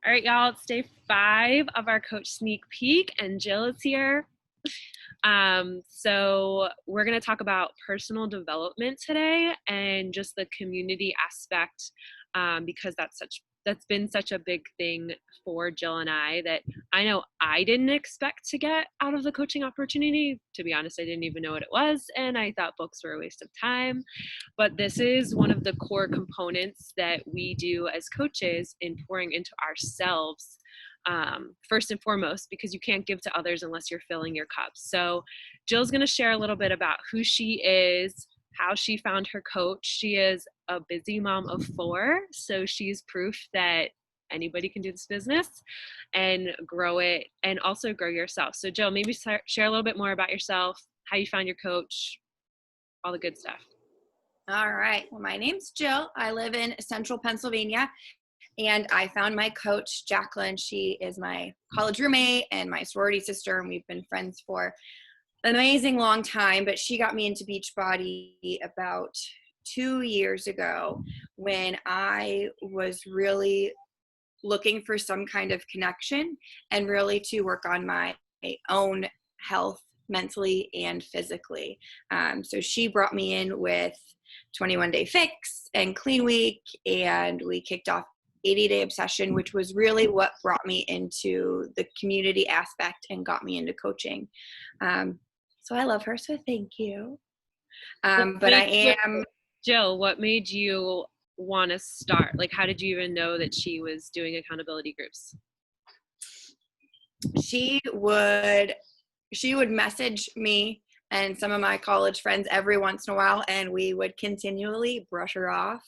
All right, y'all, it's day 5 of our coach sneak peek, and Jill is here. So we're going to talk about personal development today and just the community aspect, because that's been such a big thing for Jill and I that I know I didn't expect to get out of the coaching opportunity. To be honest, I didn't even know what it was, and I thought books were a waste of time. But this is one of the core components that we do as coaches in pouring into ourselves, first and foremost, because you can't give to others unless you're filling your cup. So Jill's going to share a little bit about who she is, how she found her coach. She is a busy mom of 4, so she's proof that anybody can do this business and grow it, and also grow yourself. So Jill, maybe share a little bit more about yourself, how you found your coach, all the good stuff. All right. Well, my name's Jill. I live in central Pennsylvania, and I found my coach, Jacqueline. She is my college roommate and my sorority sister, and we've been friends for an amazing long time. But she got me into Beachbody about 2 years ago when I was really looking for some kind of connection and really to work on my own health mentally and physically. So she brought me in with 21 Day Fix and Clean Week, and we kicked off 80-Day Obsession, which was really what brought me into the community aspect and got me into coaching. So I love her, so thank you. But I am... Jill, what made you want to start? Like, how did you even know that she was doing accountability groups? She would message me and some of my college friends every once in a while, and we would continually brush her off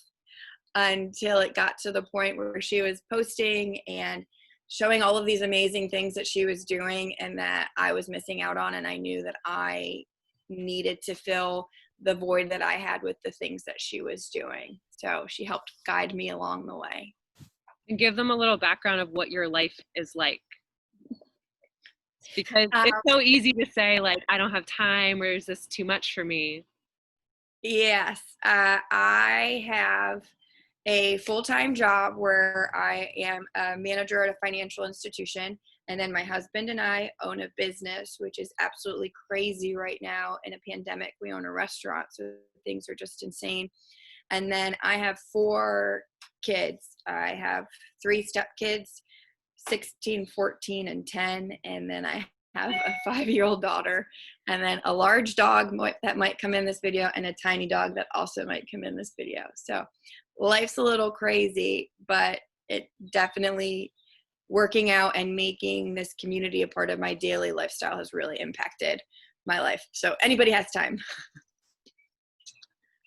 until it got to the point where she was posting and showing all of these amazing things that she was doing and that I was missing out on, and I knew that I needed to fill the void that I had with the things that she was doing. So she helped guide me along the way. And give them a little background of what your life is like. Because it's so easy to say, like, I don't have time, or is this too much for me? Yes. I have a full-time job where I am a manager at a financial institution. And then my husband and I own a business, which is absolutely crazy right now in a pandemic. We own a restaurant, so things are just insane. And then I have 4 kids. I have 3 stepkids, 16, 14, and 10. And then I have a 5-year-old daughter, and then a large dog that might come in this video, and a tiny dog that also might come in this video. So life's a little crazy, but it definitely, working out and making this community a part of my daily lifestyle has really impacted my life. So anybody has time.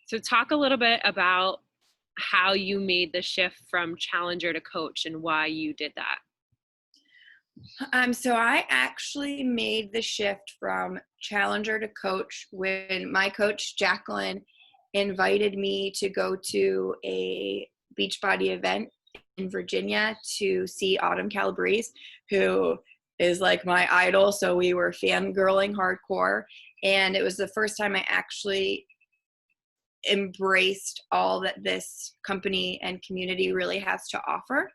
So talk a little bit about how you made the shift from challenger to coach and why you did that. So I actually made the shift from challenger to coach when my coach, Jacqueline, invited me to go to a Beachbody event in Virginia to see Autumn Calabrese, who is like my idol. So we were fangirling hardcore. And it was the first time I actually embraced all that this company and community really has to offer.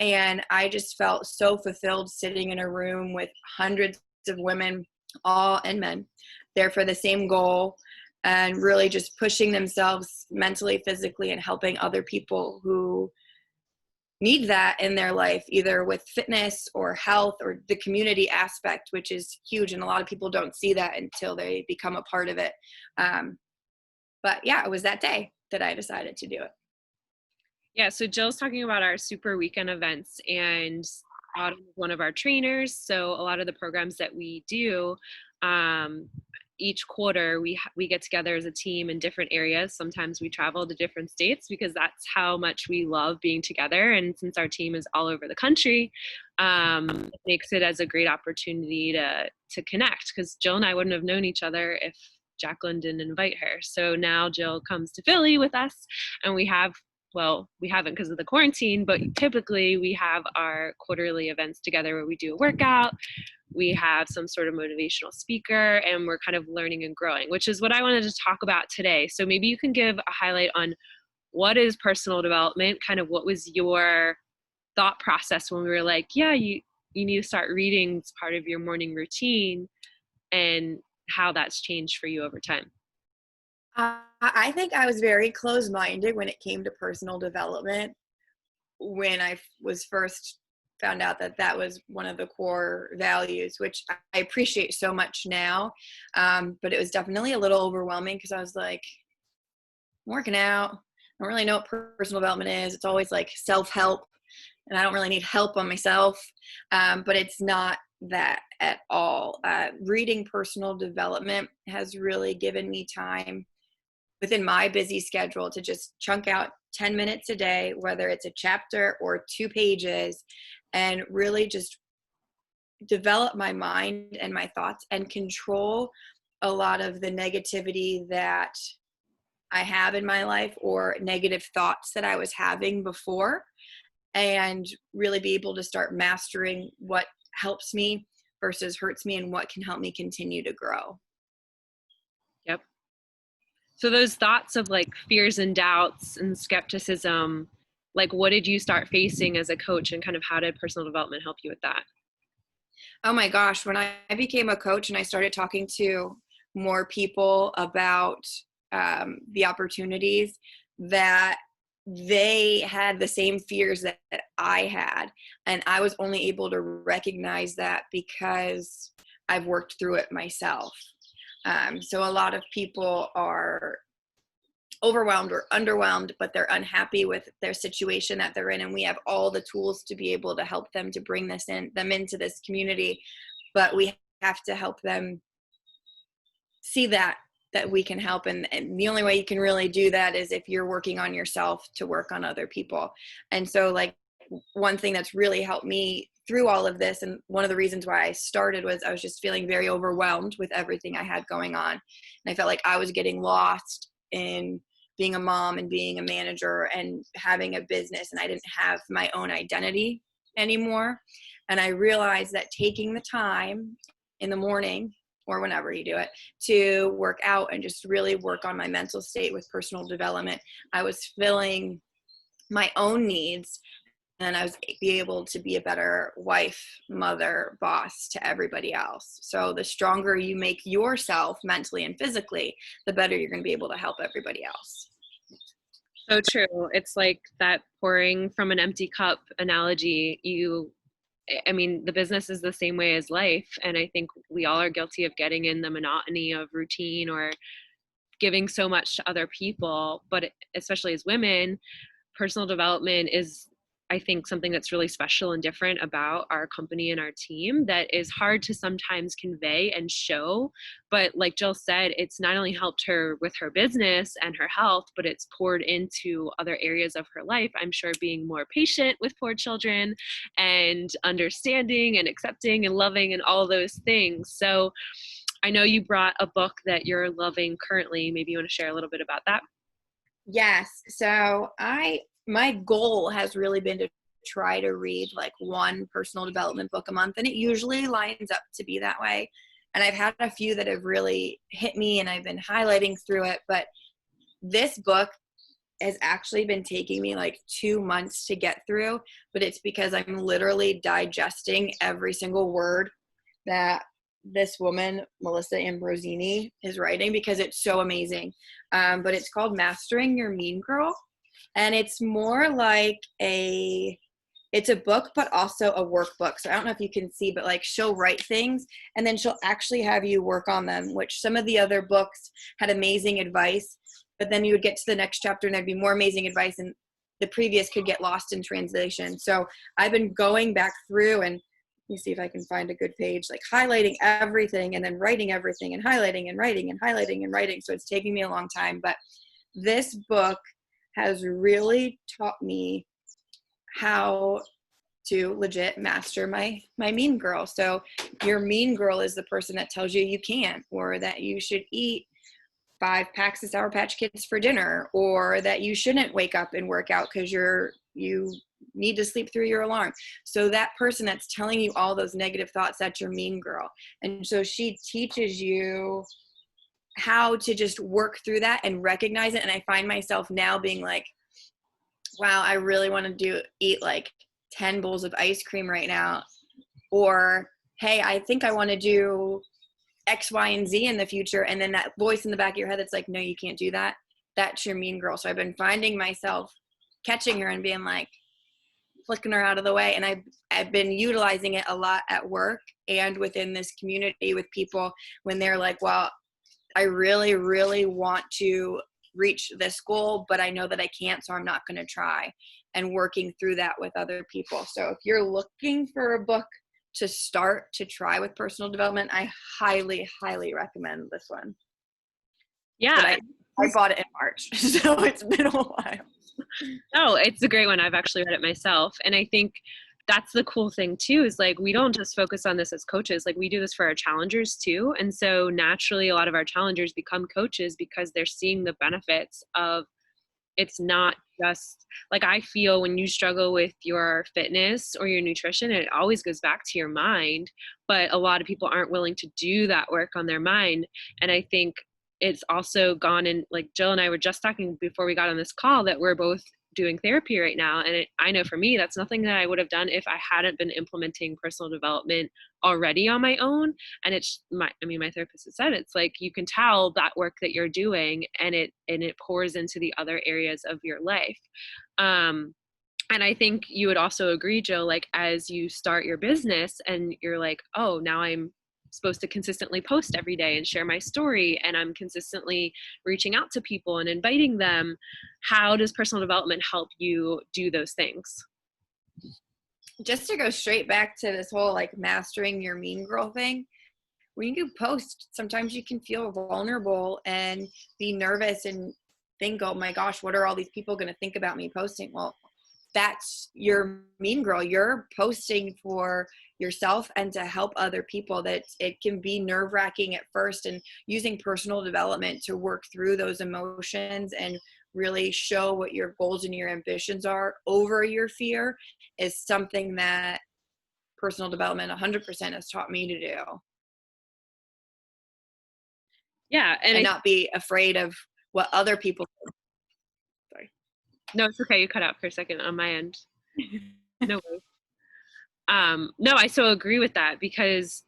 And I just felt so fulfilled sitting in a room with hundreds of women, all and men, there for the same goal, and really just pushing themselves mentally, physically, and helping other people who need that in their life, either with fitness or health or the community aspect, which is huge. And a lot of people don't see that until they become a part of it. But yeah, it was that day that I decided to do it. Yeah, so Jill's talking about our super weekend events, and Autumn is one of our trainers. So a lot of the programs that we do, each quarter we get together as a team in different areas. Sometimes we travel to different states because that's how much we love being together. And since our team is all over the country, it makes it as a great opportunity to connect, because Jill and I wouldn't have known each other if Jacqueline didn't invite her. So now Jill comes to Philly with us, and we haven't because of the quarantine, but typically we have our quarterly events together where we do a workout, we have some sort of motivational speaker, and we're kind of learning and growing, which is what I wanted to talk about today. So maybe you can give a highlight on what is personal development, kind of what was your thought process when we were like, yeah, you need to start reading as part of your morning routine, and how that's changed for you over time. I think I was very closed-minded when it came to personal development when I was first found out that that was one of the core values, which I appreciate so much now. But it was definitely a little overwhelming because I was like, I'm working out. I don't really know what personal development is. It's always like self-help, and I don't really need help on myself. But it's not that at all. Reading personal development has really given me time within my busy schedule to just chunk out 10 minutes a day, whether it's a chapter or 2 pages, and really just develop my mind and my thoughts and control a lot of the negativity that I have in my life or negative thoughts that I was having before, and really be able to start mastering what helps me versus hurts me and what can help me continue to grow. Yep. So those thoughts of like fears and doubts and skepticism, like what did you start facing as a coach, and kind of how did personal development help you with that? Oh my gosh, when I became a coach and I started talking to more people about the opportunities that they had the same fears that I had. And I was only able to recognize that because I've worked through it myself. So a lot of people are overwhelmed or underwhelmed, but they're unhappy with their situation that they're in. And we have all the tools to be able to help them to bring them into this community. But we have to help them see that we can help. And the only way you can really do that is if you're working on yourself to work on other people. And so like one thing that's really helped me through all of this, and one of the reasons why I started, was I was just feeling very overwhelmed with everything I had going on. And I felt like I was getting lost in being a mom and being a manager and having a business, and I didn't have my own identity anymore. And I realized that taking the time in the morning or whenever you do it to work out and just really work on my mental state with personal development, I was filling my own needs, and I was be able to be a better wife, mother, boss to everybody else. So the stronger you make yourself mentally and physically, the better you're going to be able to help everybody else. So true. It's like that pouring from an empty cup analogy. I mean, the business is the same way as life. And I think we all are guilty of getting in the monotony of routine or giving so much to other people. But especially as women, personal development is, I think, something that's really special and different about our company and our team that is hard to sometimes convey and show. But like Jill said, it's not only helped her with her business and her health, but it's poured into other areas of her life. I'm sure being more patient with poor children and understanding and accepting and loving and all those things. So I know you brought a book that you're loving currently. Maybe you want to share a little bit about that? Yes. So my goal has really been to try to read like one personal development book a month, and it usually lines up to be that way. And I've had a few that have really hit me and I've been highlighting through it, but this book has actually been taking me like 2 months to get through, but it's because I'm literally digesting every single word that this woman, Melissa Ambrosini, is writing, because it's so amazing. But it's called Mastering Your Mean Girl. And it's more like it's a book, but also a workbook. So I don't know if you can see, but like she'll write things and then she'll actually have you work on them, which some of the other books had amazing advice, but then you would get to the next chapter and there'd be more amazing advice and the previous could get lost in translation. So I've been going back through and let me see if I can find a good page, like highlighting everything and then writing everything and highlighting and writing and highlighting and writing. So it's taking me a long time, but this book has really taught me how to legit master my mean girl. So your mean girl is the person that tells you you can't, or that you should eat 5 packs of Sour Patch Kids for dinner, or that you shouldn't wake up and work out because you need to sleep through your alarm. So that person that's telling you all those negative thoughts, that's your mean girl. And so she teaches you how to just work through that and recognize it. And I find myself now being like, wow, I really want to eat like 10 bowls of ice cream right now, or hey, I think I want to do X, Y, and Z in the future. And then that voice in the back of your head that's like, no, you can't do that. That's your mean girl. So I've been finding myself catching her and being like, flicking her out of the way. And I've been utilizing it a lot at work and within this community with people when they're like, well, I really, really want to reach this goal, but I know that I can't, so I'm not going to try, and working through that with other people. So if you're looking for a book to start to try with personal development, I highly, highly recommend this one. But Yeah. I bought it in March, so it's been a while. Oh, it's a great one. I've actually read it myself. And I think that's the cool thing too, is like, we don't just focus on this as coaches, like we do this for our challengers too. And so naturally a lot of our challengers become coaches because they're seeing the benefits of, it's not just like, I feel when you struggle with your fitness or your nutrition, it always goes back to your mind, but a lot of people aren't willing to do that work on their mind. And I think it's also gone in, like Jill and I were just talking before we got on this call that we're both doing therapy right now. And I know for me, that's nothing that I would have done if I hadn't been implementing personal development already on my own. And it's my therapist has said, it's like, you can tell that work that you're doing and it pours into the other areas of your life. And I think you would also agree, Jill, like as you start your business and you're like, oh, now I'm supposed to consistently post every day and share my story, and I'm consistently reaching out to people and inviting them. How does personal development help you do those things? Just to go straight back to this whole like mastering your mean girl thing, when you post, sometimes you can feel vulnerable and be nervous and think, oh my gosh, what are all these people going to think about me posting? Well, that's your mean girl. You're posting for yourself and to help other people. That it can be nerve-wracking at first, and using personal development to work through those emotions and really show what your goals and your ambitions are over your fear is something that personal development 100% has taught me to do. Yeah. And not be afraid of what other people. Sorry. No, it's okay. You cut out for a second on my end. No worries. No, I so agree with that, because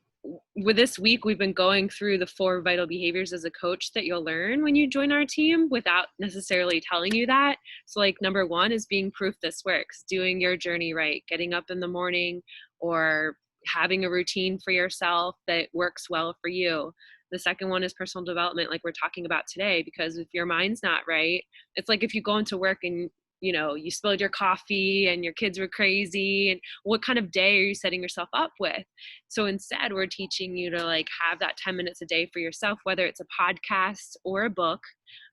with this week, we've been going through the 4 vital behaviors as a coach that you'll learn when you join our team without necessarily telling you that. So like number 1 is being proof this works, doing your journey right, getting up in the morning or having a routine for yourself that works well for you. The second one is personal development, like we're talking about today, because if your mind's not right, it's like if you go into work and you spilled your coffee and your kids were crazy, and what kind of day are you setting yourself up with? So instead, we're teaching you to like have that 10 minutes a day for yourself, whether it's a podcast or a book.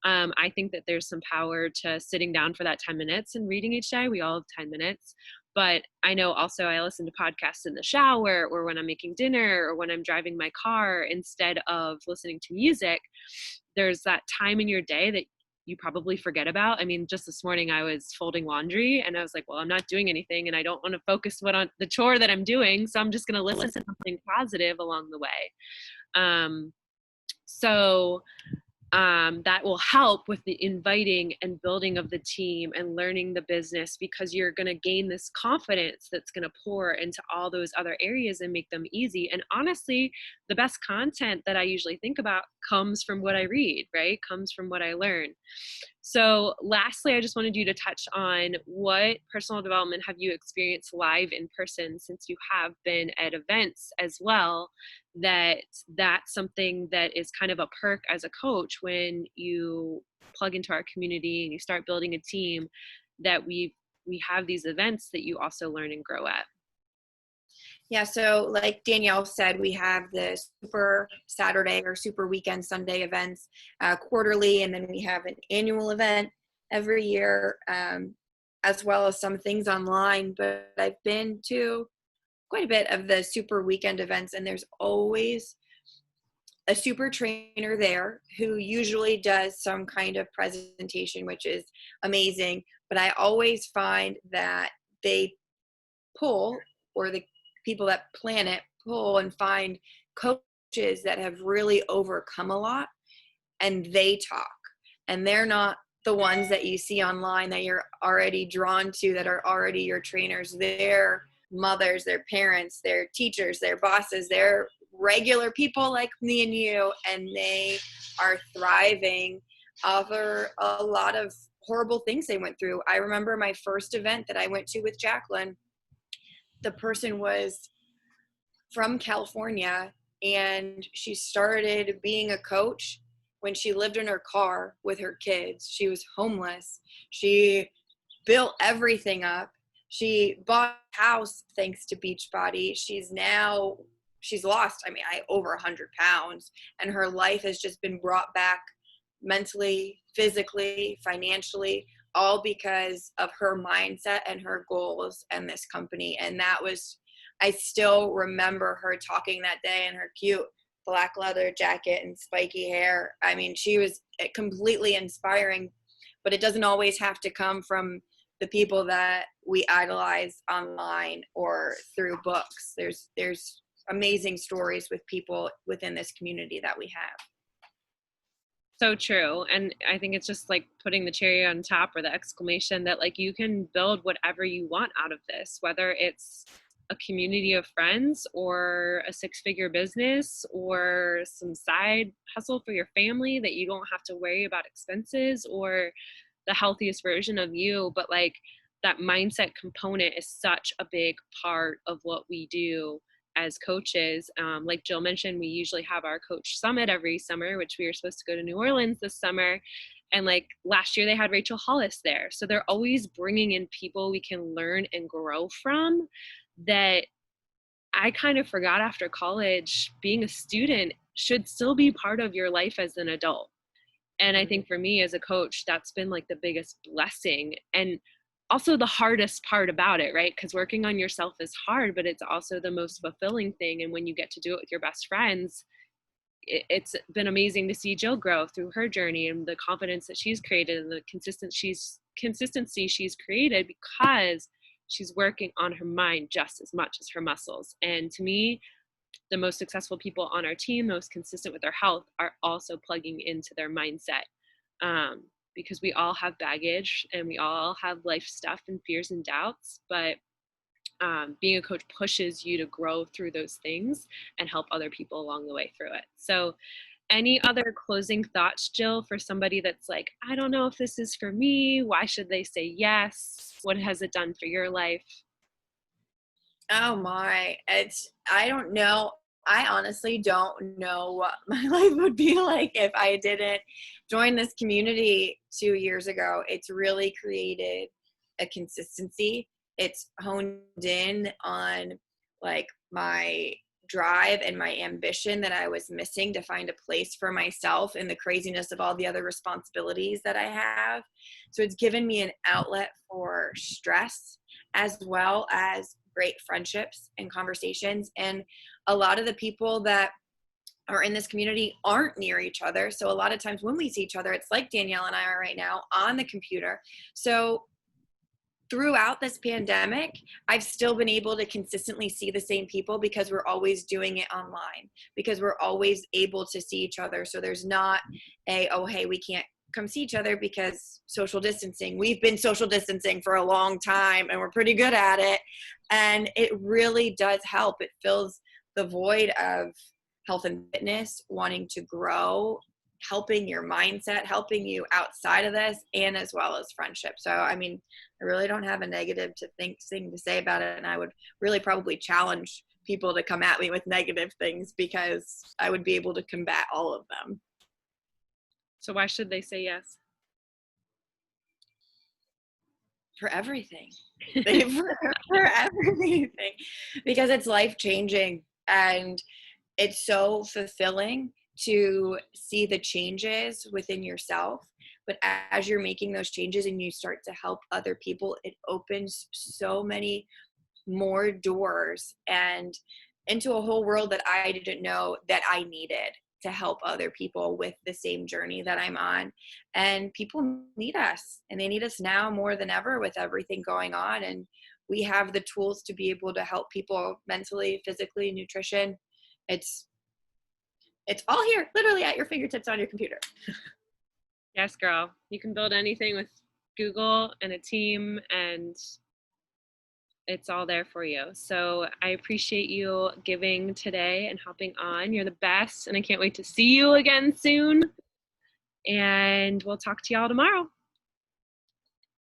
I think that there's some power to sitting down for that 10 minutes and reading each day. We all have 10 minutes. But I know also I listen to podcasts in the shower or when I'm making dinner or when I'm driving my car instead of listening to music. There's that time in your day that you probably forget about. I mean, just this morning I was folding laundry and I was like, well, I'm not doing anything and I don't want to focus on the chore that I'm doing. So I'm just going to listen to something positive along the way. So that will help with the inviting and building of the team and learning the business, because you're going to gain this confidence that's going to pour into all those other areas and make them easy. And honestly, the best content that I usually think about comes from what I read, right? Comes from what I learn. So lastly, I just wanted you to touch on what personal development have you experienced live in person, since you have been at events as well, that's something that is kind of a perk as a coach when you plug into our community and you start building a team, that we have these events that you also learn and grow at. Yeah, so like Danielle said, we have the Super Saturday or Super Weekend Sunday events quarterly, and then we have an annual event every year, as well as some things online. But I've been to quite a bit of the Super Weekend events, and there's always a super trainer there who usually does some kind of presentation, which is amazing. But I always find that they pull, or the people that plan it pull and find coaches that have really overcome a lot, and they talk, and they're not the ones that you see online that you're already drawn to, that are already your trainers, their mothers, their parents, their teachers, their bosses, they're regular people like me and you, and they are thriving over a lot of horrible things they went through. I remember my first event that I went to with Jacqueline. The person was from California, and she started being a coach when she lived in her car with her kids. She was homeless. She built everything up. She bought a house thanks to Beachbody. She's lost, over 100 pounds, and her life has just been brought back mentally, physically, financially, all because of her mindset and her goals and this company. And I still remember her talking that day in her cute black leather jacket and spiky hair. I mean, she was completely inspiring, but it doesn't always have to come from the people that we idolize online or through books. There's amazing stories with people within this community that we have. So true. And I think it's just like putting the cherry on top, or the exclamation that like you can build whatever you want out of this, whether it's a community of friends or a 6-figure business or some side hustle for your family that you don't have to worry about expenses, or the healthiest version of you. But like that mindset component is such a big part of what we do as coaches. Like Jill mentioned, we usually have our coach summit every summer, which we were supposed to go to New Orleans this summer. And like last year they had Rachel Hollis there. So they're always bringing in people we can learn and grow from, that I kind of forgot after college being a student should still be part of your life as an adult. And I think for me as a coach, that's been like the biggest blessing, and also the hardest part about it, right? Because working on yourself is hard, but it's also the most fulfilling thing. And when you get to do it with your best friends, it's been amazing to see Jill grow through her journey and the confidence that she's created and the consistency she's created, because she's working on her mind just as much as her muscles. And to me, the most successful people on our team, most consistent with their health, are also plugging into their mindset, because we all have baggage and we all have life stuff and fears and doubts, but being a coach pushes you to grow through those things and help other people along the way through it. So any other closing thoughts, Jill, for somebody that's like, I don't know if this is for me, why should they say yes? What has it done for your life? Oh my, I don't know. I honestly don't know what my life would be like if I didn't join this community 2 years ago. It's really created a consistency. It's honed in on like my drive and my ambition that I was missing to find a place for myself in the craziness of all the other responsibilities that I have. So it's given me an outlet for stress as well as great friendships and conversations. And a lot of the people that are in this community aren't near each other. So a lot of times when we see each other, it's like Danielle and I are right now on the computer. So throughout this pandemic, I've still been able to consistently see the same people because we're always doing it online, because we're always able to see each other. So there's not oh, hey, we can't come see each other because social distancing. We've been social distancing for a long time and we're pretty good at it. And it really does help. It fills the void of health and fitness, wanting to grow, helping your mindset, helping you outside of this, and as well as friendship. So, I mean, I really don't have a negative thing to say about it. And I would really probably challenge people to come at me with negative things because I would be able to combat all of them. So why should they say yes? For everything. for everything. Because it's life changing and it's so fulfilling to see the changes within yourself. But as you're making those changes and you start to help other people, it opens so many more doors and into a whole world that I didn't know that I needed to help other people with the same journey that I'm on. And people need us, and they need us now more than ever with everything going on. And we have the tools to be able to help people mentally, physically, nutrition. It's all here, literally at your fingertips on your computer. Yes, girl. You can build anything with Google and a team, and it's all there for you. So I appreciate you giving today and hopping on. You're the best, and I can't wait to see you again soon. And we'll talk to y'all tomorrow.